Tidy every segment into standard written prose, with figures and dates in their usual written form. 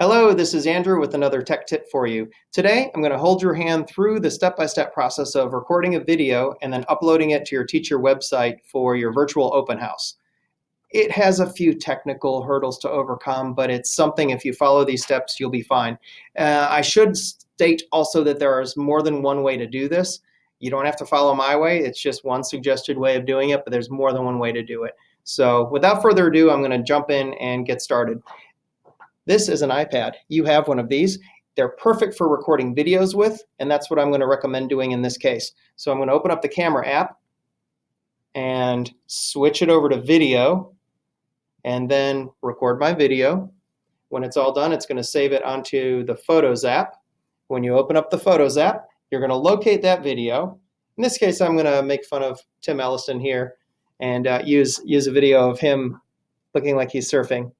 Hello, this is Andrew with another tech tip for you. Today, I'm going to hold your hand through the step-by-step process of recording a video and then uploading it to your teacher website for your virtual open house. It has a few technical hurdles to overcome, but it's something, if you follow these steps, you'll be fine. I should state also that there is more than one way to do this. You don't have to follow my way. It's just one suggested way of doing it, but there's more than one way to do it. So without further ado, I'm going to jump in and get started. This is an iPad. You have one of these. They're perfect for recording videos with, and that's what I'm going to recommend doing in this case. So I'm going to open up the camera app and switch it over to video and then record my video. When it's all done, it's going to save it onto the Photos app. When you open up the Photos app, you're going to locate that video. In this case, I'm going to make fun of Tim Ellison here and use a video of him looking like he's surfing.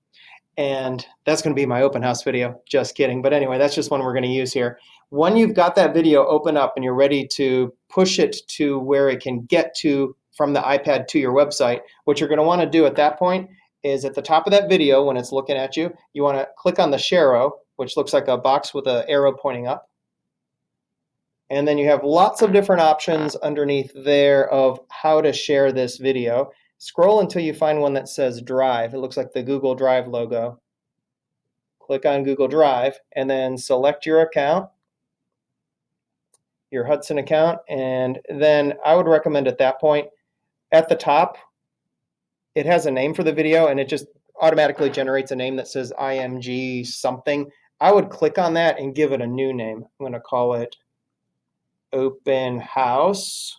And that's going to be my open house video. Just kidding. But anyway, that's just one we're going to use here. When you've got that video open up and you're ready to push it to where it can get to from the iPad to your website, what you're going to want to do at that point is at the top of that video, when it's looking at you, you want to click on the share arrow, which looks like a box with an arrow pointing up. And then you have lots of different options underneath there of how to share this video. Scroll until you find one that says Drive. It looks like the Google Drive logo. Click on Google Drive and then select your account, your Hudson account, and then I would recommend at that point, at the top, it has a name for the video and it just automatically generates a name that says IMG something. I would click on that and give it a new name. I'm going to call it Open House.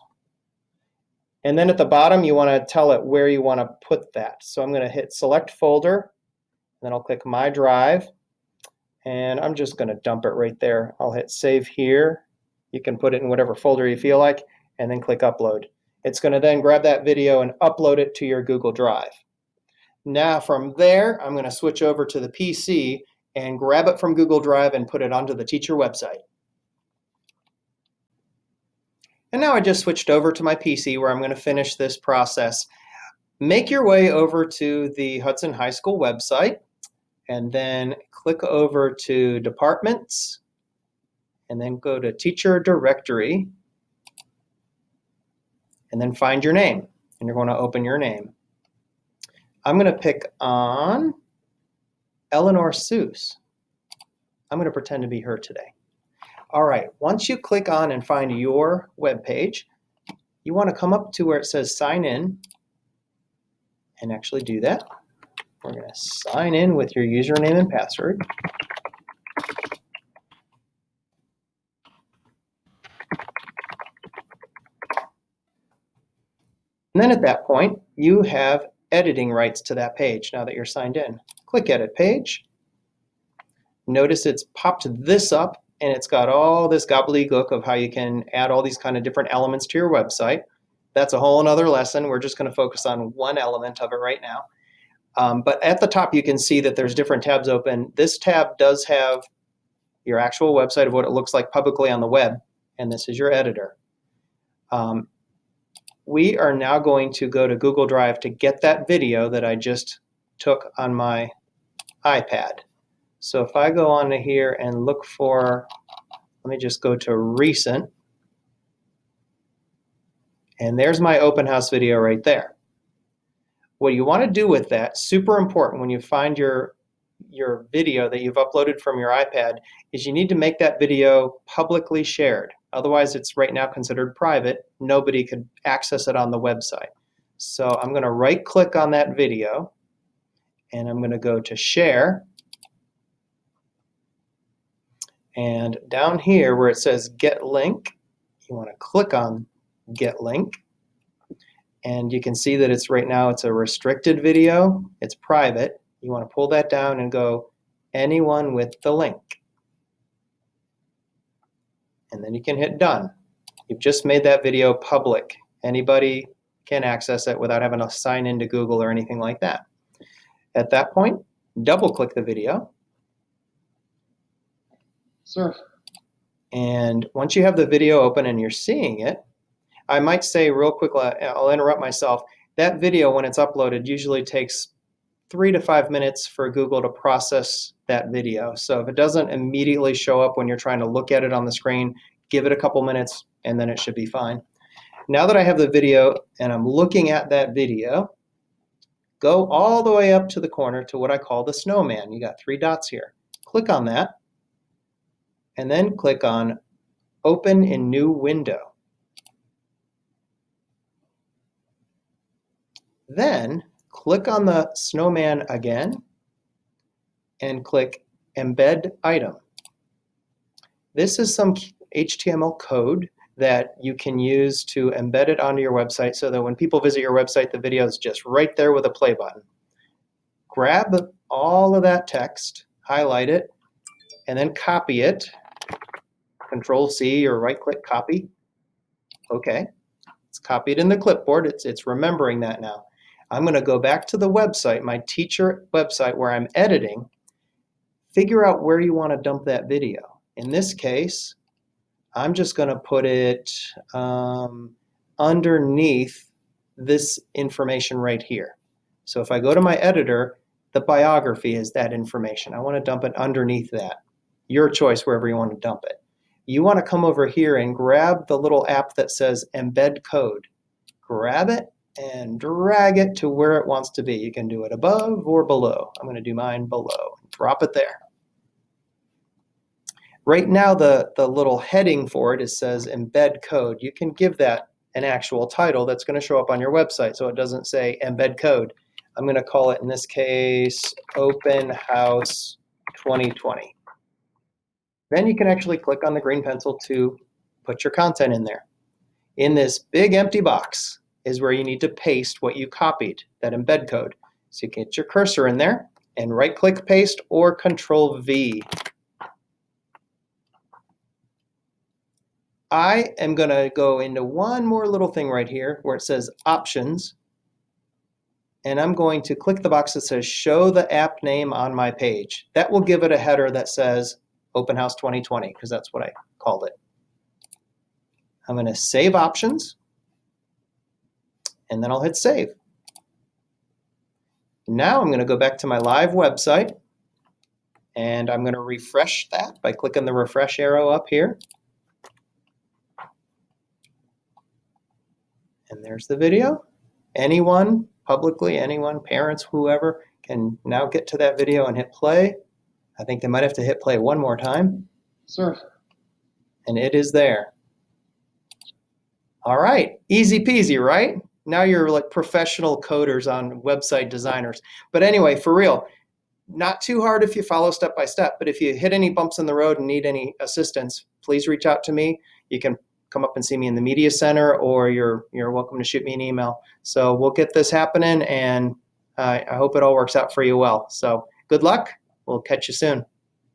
And then at the bottom, you want to tell it where you want to put that. So I'm going to hit Select Folder, then I'll click My Drive, and I'm just going to dump it right there. I'll hit Save Here. You can put it in whatever folder you feel like, and then click Upload. It's going to then grab that video and upload it to your Google Drive. Now from there, I'm going to switch over to the PC and grab it from Google Drive and put it onto the teacher website. And now I just switched over to my PC where I'm going to finish this process. Make your way over to the Hudson High School website and then click over to Departments and then go to Teacher Directory and then find your name. And you're going to open your name. I'm going to pick on Eleanor Seuss. I'm going to pretend to be her today. All right, once you click on and find your web page, you want to come up to where it says sign in and actually do that. We're going to sign in with your username and password. And then at that point, you have editing rights to that page now that you're signed in. Click Edit Page. Notice it's popped this up. And it's got all this gobbledygook of how you can add all these kind of different elements to your website. That's a whole another lesson. We're just going to focus on one element of it right now. But at the top, you can see that there's different tabs open. This tab does have your actual website of what it looks like publicly on the web, and this is your editor. We are now going to go to Google Drive to get that video that I just took on my iPad. So if I go on to here and look for, let me just go to recent, and there's my open house video right there. What you want to do with that, super important when you find your video that you've uploaded from your iPad, is you need to make that video publicly shared. Otherwise, it's right now considered private. Nobody could access it on the website. So I'm going to right click on that video, and I'm going to go to Share. And down here where it says Get Link, you want to click on Get Link. And you can see that it's right now it's a restricted video. It's private. You want to pull that down and go anyone with the link. And then you can hit Done. You've just made that video public. Anybody can access it without having to sign into Google or anything like that. At that point, double click the video. Sure. And once you have the video open and you're seeing it, I might say real quickly, I'll interrupt myself, that video when it's uploaded usually takes 3 to 5 minutes for Google to process that video. So if it doesn't immediately show up when you're trying to look at it on the screen, give it a couple minutes and then it should be fine. Now that I have the video and I'm looking at that video, go all the way up to the corner to what I call the snowman. You got 3 dots here. Click on that and then click on Open in New Window. Then click on the snowman again and click Embed Item. This is some HTML code that you can use to embed it onto your website so that when people visit your website, the video is just right there with a play button. Grab all of that text, highlight it, and then copy it. Control C or right click copy. Okay, it's copied in the clipboard. It's remembering that now. I'm going to go back to the website, my teacher website where I'm editing. Figure out where you want to dump that video. In this case, I'm just going to put it underneath this information right here. So if I go to my editor, the biography is that information. I want to dump it underneath that. Your choice wherever you want to dump it. You want to come over here and grab the little app that says Embed Code. Grab it and drag it to where it wants to be. You can do it above or below. I'm going to do mine below. Drop it there. Right now, the little heading for it says Embed Code. You can give that an actual title that's going to show up on your website so it doesn't say Embed Code. I'm going to call it, in this case, Open House 2020. Then you can actually click on the green pencil to put your content in there. In this big empty box is where you need to paste what you copied, that embed code. So you can get your cursor in there and right-click paste or Control-V. I am going to go into one more little thing right here where it says Options. And I'm going to click the box that says Show the app name on my page. That will give it a header that says Open House 2020 because that's what I called it. I'm going to save options and then I'll hit save. Now I'm going to go back to my live website and I'm going to refresh that by clicking the refresh arrow up here. And there's the video. Anyone, publicly, anyone, parents, whoever, can now get to that video and hit play. I think they might have to hit play one more time. Sir. And it is there. All right, easy peasy, right? Now you're like professional coders on website designers. But anyway, for real, not too hard if you follow step by step, but if you hit any bumps in the road and need any assistance, please reach out to me. You can come up and see me in the media center, or you're welcome to shoot me an email. So we'll get this happening, and I hope it all works out for you well. So good luck. We'll catch you soon.